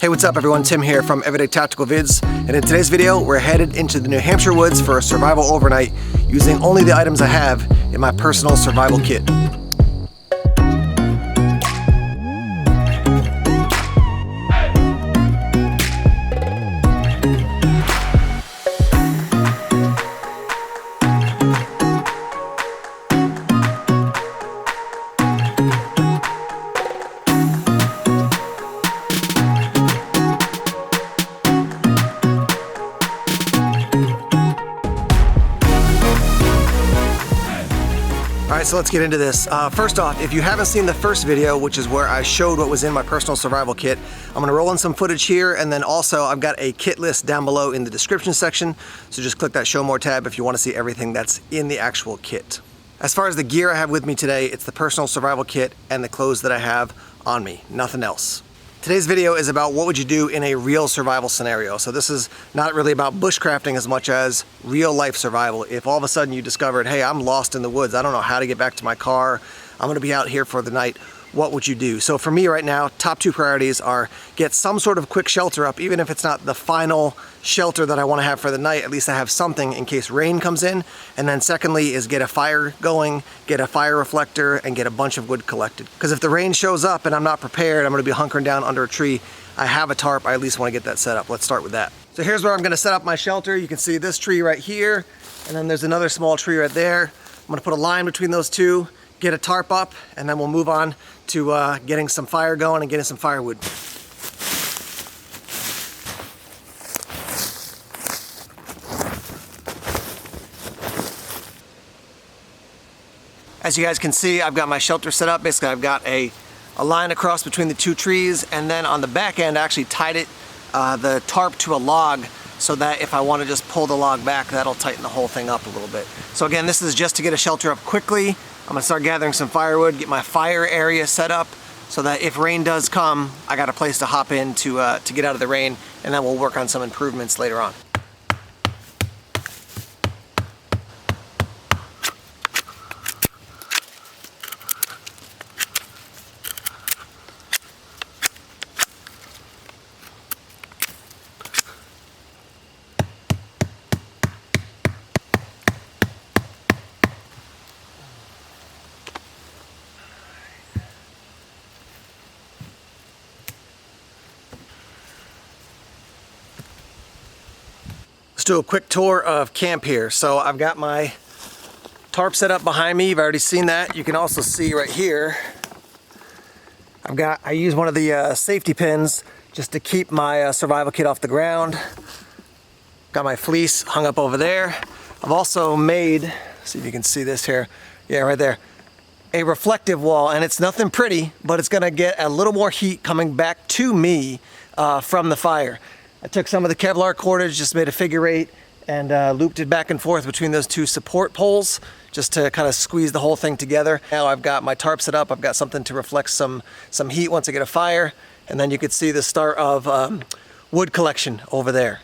Hey, what's up everyone? Tim here from Everyday Tactical Vids, and in today's video we're headed into the New Hampshire woods for a survival overnight using only the items I have in my personal survival kit. Alright, so let's get into this. First off, if you haven't seen the first video, which is where I showed what was in my personal survival kit, I'm going to roll in some footage here, and then also I've got a kit list down below in the description section, so just click that show more tab if you want to see everything that's in the actual kit. As far as the gear I have with me today, it's the personal survival kit and the clothes that I have on me, nothing else. Today's video is about what would you do in a real survival scenario. So this is not really about bushcrafting as much as real life survival. If all of a sudden you discovered, hey, I'm lost in the woods, I don't know how to get back to my car, I'm gonna be out here for the night, what would you do? So for me right now, top two priorities are get some sort of quick shelter up, even if it's not the final shelter that I want to have for the night, at least I have something in case rain comes in. And then secondly is get a fire going, get a fire reflector, and get a bunch of wood collected. Because if the rain shows up and I'm not prepared, I'm going to be hunkering down under a tree. I have a tarp, I at least want to get that set up. Let's start with that. So here's where I'm going to set up my shelter. You can see this tree right here, and then there's another small tree right there. I'm going to put a line between those two, get a tarp up, and then we'll move on to getting some fire going and getting some firewood. As you guys can see, I've got my shelter set up. Basically, I've got a line across between the two trees, and then on the back end I actually tied it, the tarp to a log, so that if I want to just pull the log back, that'll tighten the whole thing up a little bit. So again, this is just to get a shelter up quickly. I'm gonna start gathering some firewood, get my fire area set up so that if rain does come, I got a place to hop in to get out of the rain, and then we'll work on some improvements later on. Do a quick tour of camp here. So I've got my tarp set up behind me. You've already seen that. You can also see right here, I use one of the safety pins just to keep my survival kit off the ground. Got my fleece hung up over there. I've also made, see if you can see this here. Yeah, right there. A reflective wall, and it's nothing pretty, but it's gonna get a little more heat coming back to me from the fire. I took some of the Kevlar cordage, just made a figure eight, and looped it back and forth between those two support poles just to kind of squeeze the whole thing together. Now I've got my tarp set up, I've got something to reflect some heat once I get a fire, and then you can see the start of wood collection over there.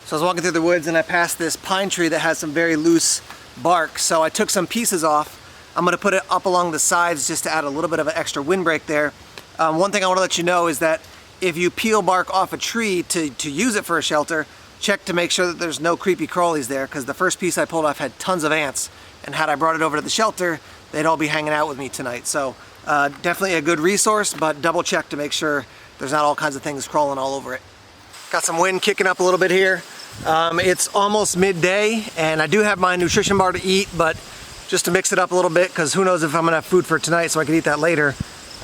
So I was walking through the woods and I passed this pine tree that has some very loose bark, so I took some pieces off. I'm gonna put it up along the sides just to add a little bit of an extra windbreak there. One thing I want to let you know is that if you peel bark off a tree to use it for a shelter, check to make sure that there's no creepy crawlies there, because the first piece I pulled off had tons of ants, and had I brought it over to the shelter, they'd all be hanging out with me tonight. So definitely a good resource, but double check to make sure there's not all kinds of things crawling all over it. Got some wind kicking up a little bit here. It's almost midday, and I do have my nutrition bar to eat, but just to mix it up a little bit, because who knows if I'm gonna have food for tonight, so I can eat that later.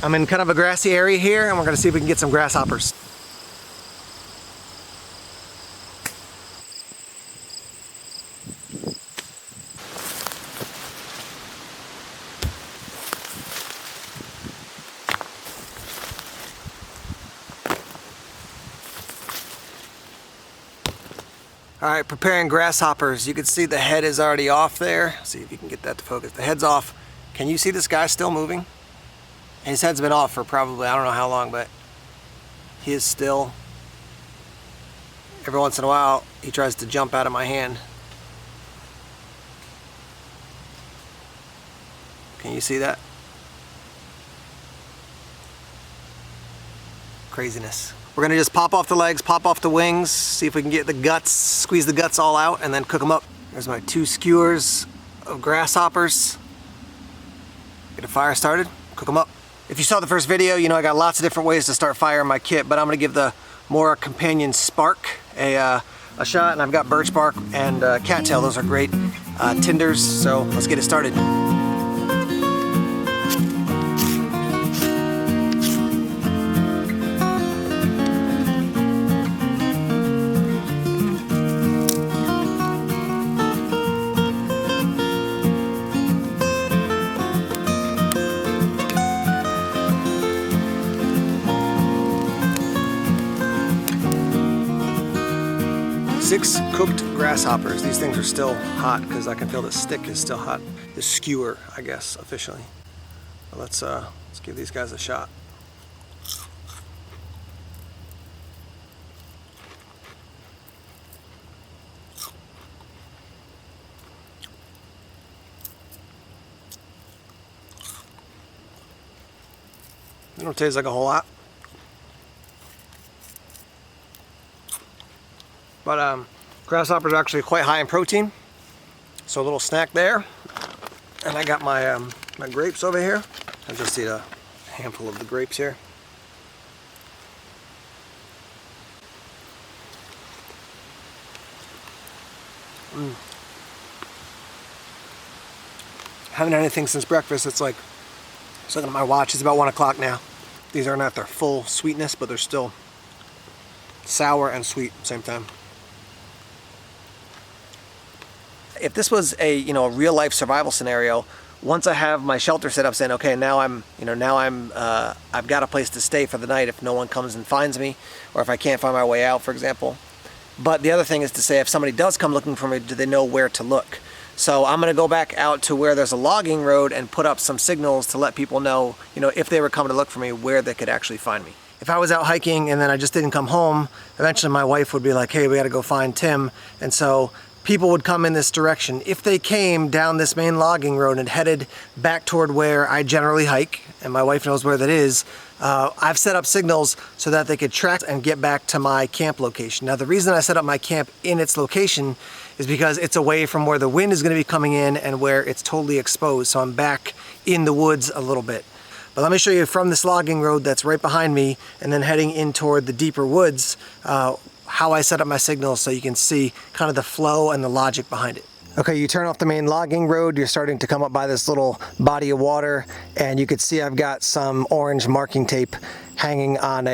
I'm in kind of a grassy area here, and we're gonna see if we can get some grasshoppers. All right, preparing grasshoppers. You can see the head is already off there. See if you can get that to focus. The head's off. Can you see this guy still moving? His head's been off for probably, I don't know how long, but he is still. Every once in a while, he tries to jump out of my hand. Can you see that? Craziness. We're gonna just pop off the legs, pop off the wings, see if we can get the guts, squeeze the guts all out, and then cook them up. There's my 2 skewers of grasshoppers. Get a fire started, cook them up. If you saw the first video, you know I got lots of different ways to start fire in my kit, but I'm gonna give the more companion spark a shot, and I've got birch bark and cattail. Those are great tinders, so let's get it started. 6 cooked grasshoppers. These things are still hot because I can feel the stick is still hot. The skewer, I guess, officially. But let's give these guys a shot. They don't taste like a whole lot. But grasshoppers are actually quite high in protein, so a little snack there. And I got my my grapes over here. I just eat a handful of the grapes here. Haven't had anything since breakfast. It's like, just looking at my watch, it's about 1 o'clock now. These are not their full sweetness, but they're still sour and sweet at the same time. If this was a a real life survival scenario, once I have my shelter set up, saying okay, now I've got a place to stay for the night if no one comes and finds me, or if I can't find my way out, for example. But the other thing is to say, if somebody does come looking for me, do they know where to look? So I'm gonna go back out to where there's a logging road and put up some signals to let people know, if they were coming to look for me, where they could actually find me. If I was out hiking and then I just didn't come home, eventually my wife would be like, hey, we gotta go find Tim. And so people would come in this direction. If they came down this main logging road and headed back toward where I generally hike, and my wife knows where that is, I've set up signals so that they could track and get back to my camp location. Now, the reason I set up my camp in its location is because it's away from where the wind is gonna be coming in and where it's totally exposed. So I'm back in the woods a little bit. But let me show you from this logging road that's right behind me and then heading in toward the deeper woods, how I set up my signals so you can see kind of the flow and the logic behind it. Okay, you turn off the main logging road, you're starting to come up by this little body of water, and you can see I've got some orange marking tape hanging on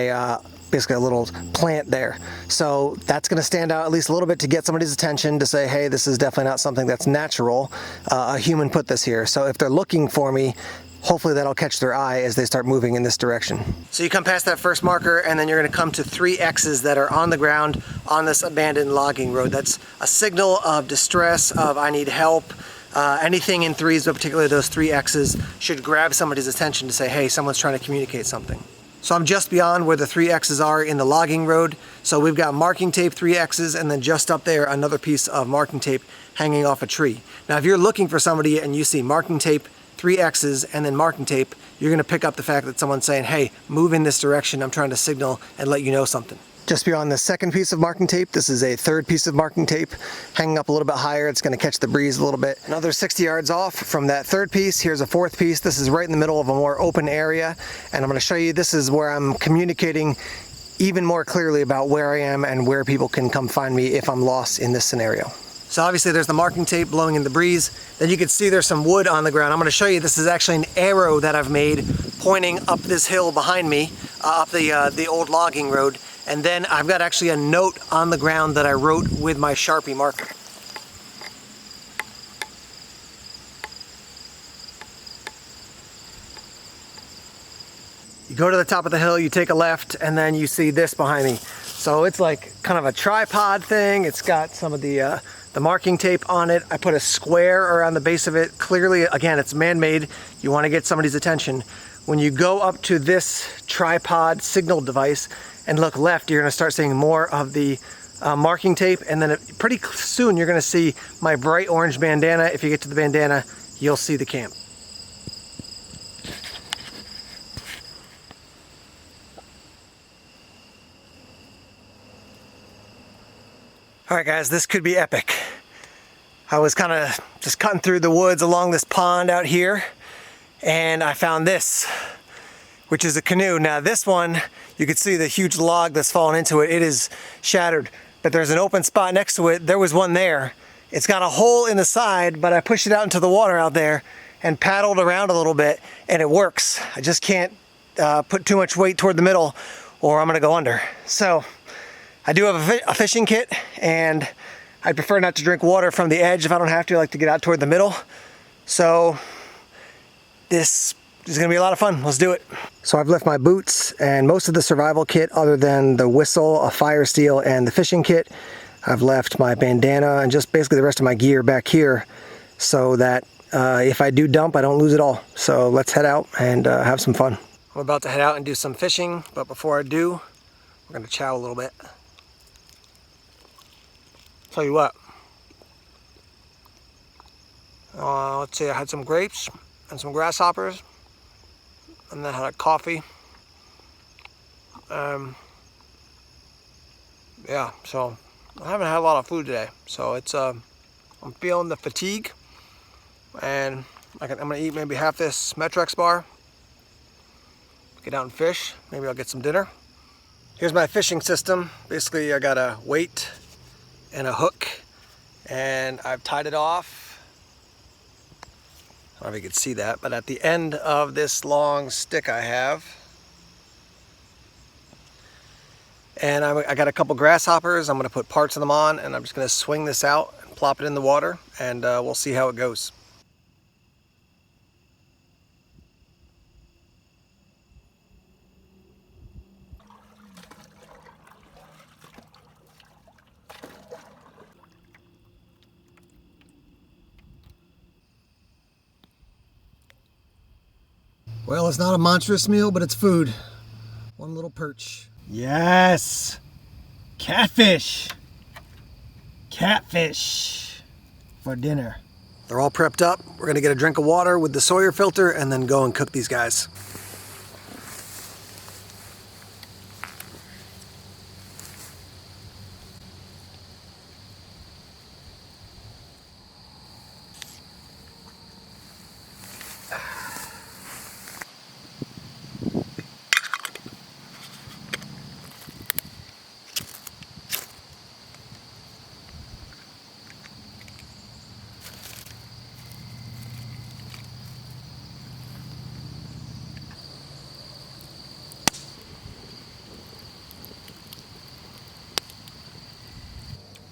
basically a little plant there. So that's gonna stand out at least a little bit to get somebody's attention to say, hey, this is definitely not something that's natural. A human put this here. So if they're looking for me, hopefully that'll catch their eye as they start moving in this direction. So you come past that first marker and then you're gonna come to 3 X's that are on the ground on this abandoned logging road. That's a signal of distress, of I need help. Anything in 3s, but particularly those 3 X's, should grab somebody's attention to say, hey, someone's trying to communicate something. So I'm just beyond where the 3 X's are in the logging road. So we've got marking tape, 3 X's, and then just up there, another piece of marking tape hanging off a tree. Now, if you're looking for somebody and you see marking tape, 3 X's, and then marking tape, you're gonna pick up the fact that someone's saying, hey, move in this direction, I'm trying to signal and let you know something. Just beyond the second piece of marking tape, this is a 3rd piece of marking tape, hanging up a little bit higher. It's gonna catch the breeze a little bit. Another 60 yards off from that 3rd piece, here's a 4th piece. This is right in the middle of a more open area, and I'm gonna show you, this is where I'm communicating even more clearly about where I am and where people can come find me if I'm lost in this scenario. So obviously there's the marking tape blowing in the breeze. Then you can see there's some wood on the ground. I'm gonna show you, this is actually an arrow that I've made pointing up this hill behind me, up the old logging road. And then I've got actually a note on the ground that I wrote with my Sharpie marker. You go to the top of the hill, you take a left, and then you see this behind me. So it's like kind of a tripod thing. It's got some of the marking tape on it. I put a square around the base of it. Clearly, again, it's man-made. You want to get somebody's attention. When you go up to this tripod signal device and look left, you're going to start seeing more of the marking tape, and then pretty soon you're going to see my bright orange bandana. If you get to the bandana, you'll see the camp. All right guys, this could be epic. I was kind of just cutting through the woods along this pond out here, and I found this, which is a canoe. Now this one, you can see the huge log that's fallen into it. It is shattered, but there's an open spot next to it. There was one there. It's got a hole in the side, but I pushed it out into the water out there and paddled around a little bit, and it works. I just can't put too much weight toward the middle or I'm gonna go under. So I do have a fishing kit, and I prefer not to drink water from the edge if I don't have to. I like to get out toward the middle. So this is gonna be a lot of fun. Let's do it. So I've left my boots and most of the survival kit other than the whistle, a fire steel, and the fishing kit. I've left my bandana and just basically the rest of my gear back here so that if I do dump, I don't lose it all. So let's head out and have some fun. I'm about to head out and do some fishing, but before I do, we're gonna chow a little bit. Tell you what, let's see, I had some grapes and some grasshoppers, and then had a coffee. Yeah, so I haven't had a lot of food today, so it's I'm feeling the fatigue, and I'm gonna eat maybe half this Metrex bar, get out and fish. Maybe I'll get some dinner. Here's my fishing system. Basically, I got a weight and a hook, and I've tied it off. I don't know if you can see that, but at the end of this long stick I have, and I got a couple grasshoppers. I'm gonna put parts of them on, and I'm just gonna swing this out and plop it in the water, and we'll see how it goes. Well, it's not a monstrous meal, but it's food. One little perch. Yes! Catfish! Catfish for dinner. They're all prepped up. We're gonna get a drink of water with the Sawyer filter and then go and cook these guys.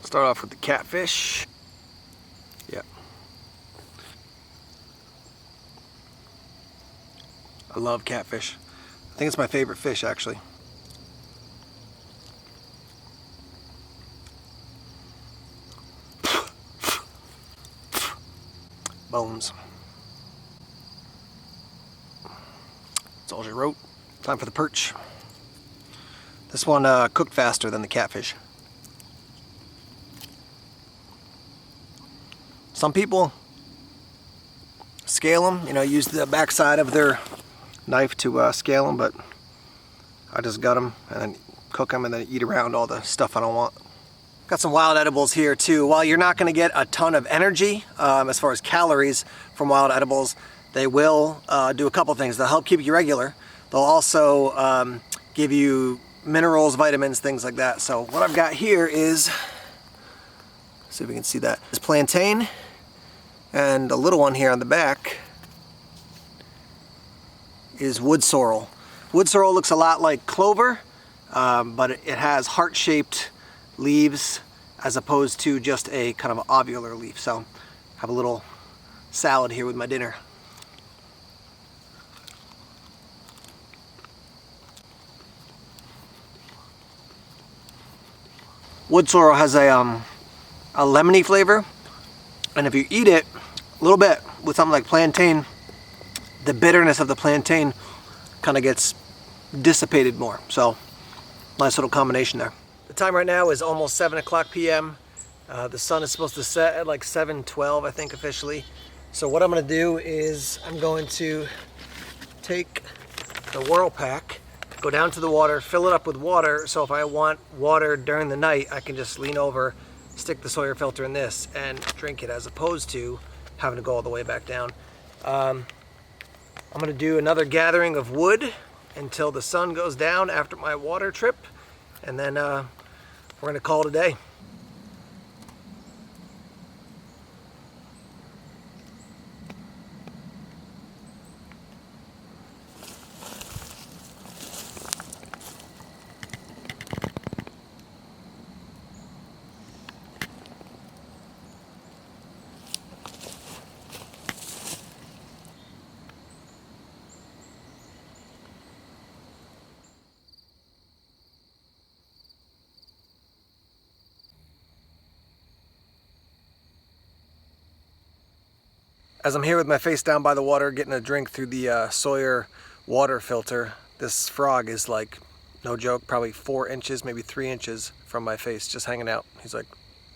Start off with the catfish. Yeah. I love catfish. I think it's my favorite fish, actually. Bones. That's all she wrote. Time for the perch. This one cooked faster than the catfish. Some people scale them, you know, use the backside of their knife to scale them, but I just gut them and then cook them and then eat around all the stuff I don't want. Got some wild edibles here too. While you're not going to get a ton of energy as far as calories from wild edibles, they will do a couple things. They'll help keep you regular. They'll also give you minerals, vitamins, things like that. So what I've got here is, see if we can see that, is plantain, and a little one here on the back is wood sorrel. Wood sorrel looks a lot like clover, but it has heart-shaped leaves as opposed to just a kind of ovular leaf. So I have a little salad here with my dinner. Wood sorrel has a lemony flavor, and if you eat it a little bit with something like plantain, the bitterness of the plantain kind of gets dissipated more. So nice little combination there. The time right now is almost 7 o'clock p.m. The sun is supposed to set at like 7:12, I think, officially. So what I'm going to do is I'm going to take the whirl pack, go down to the water, fill it up with water, so if I want water during the night, I can just lean over stick the Sawyer filter in this and drink it, as opposed to having to go all the way back down. I'm gonna do another gathering of wood until the sun goes down after my water trip, and then we're gonna call it a day. As I'm here with my face down by the water, getting a drink through the Sawyer water filter, this frog is like, no joke, probably 4 inches, maybe 3 inches from my face, just hanging out. He's like,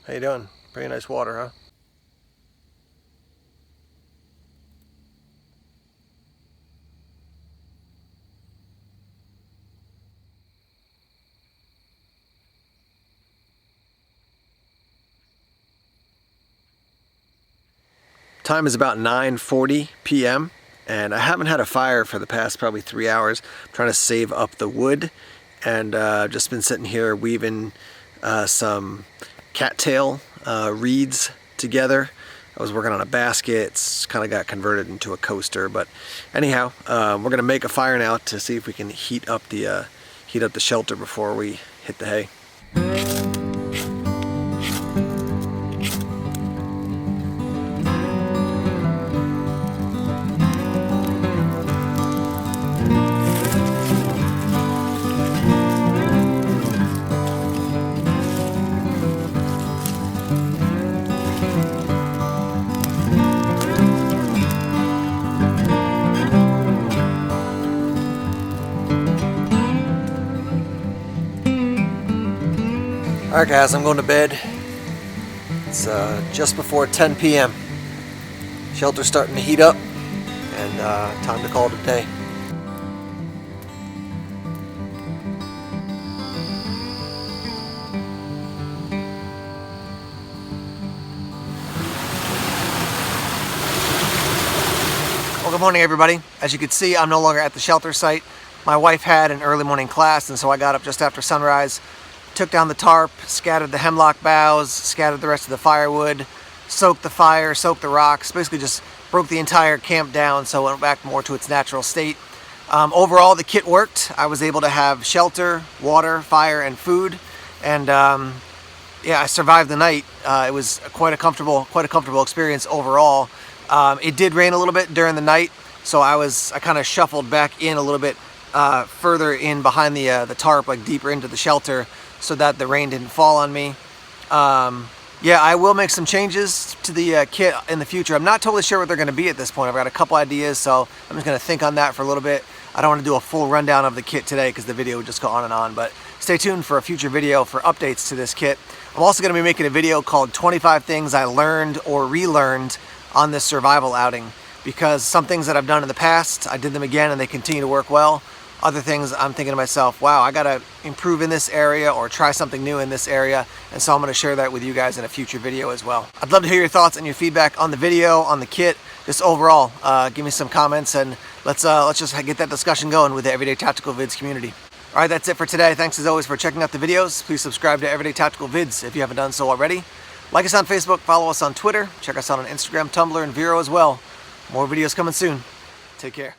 "How you doing? Pretty nice water, huh?" Time is about 9:40 p.m. and I haven't had a fire for the past probably 3 hours. I'm trying to save up the wood, and just been sitting here weaving some cattail reeds together. I was working on a basket. It's kind of got converted into a coaster, but anyhow, we're gonna make a fire now to see if we can heat up the shelter before we hit the hay. Alright guys, I'm going to bed. It's just before 10 p.m. Shelter's starting to heat up, and time to call it a day. Well, good morning everybody. As you can see, I'm no longer at the shelter site. My wife had an early morning class, and so I got up just after sunrise, took down the tarp, scattered the hemlock boughs, scattered the rest of the firewood, soaked the fire, soaked the rocks, basically just broke the entire camp down so it went back more to its natural state. Overall, the kit worked. I was able to have shelter, water, fire, and food, and yeah, I survived the night. It was quite a comfortable experience overall. It did rain a little bit during the night, so I kind of shuffled back in a little bit further in behind the tarp, like deeper into the shelter, so that the rain didn't fall on me. Yeah, I will make some changes to the kit in the future. I'm not totally sure what they're going to be at this point. I've got a couple ideas, so I'm just going to think on that for a little bit. I don't want to do a full rundown of the kit today because the video would just go on and on, but stay tuned for a future video for updates to this kit. I'm also going to be making a video called 25 Things I Learned or Relearned on this survival outing, because some things that I've done in the past, I did them again and they continue to work well. Other things, I'm thinking to myself, wow, I gotta improve in this area or try something new in this area, and so I'm gonna share that with you guys in a future video as well. I'd love to hear your thoughts and your feedback on the video, on the kit, just overall. Give me some comments, and let's just get that discussion going with the Everyday Tactical Vids community. All right, that's it for today. Thanks as always for checking out the videos. Please subscribe to Everyday Tactical Vids if you haven't done so already. Like us on Facebook, follow us on Twitter, check us out on Instagram, Tumblr, and Vero as well. More videos coming soon. Take care.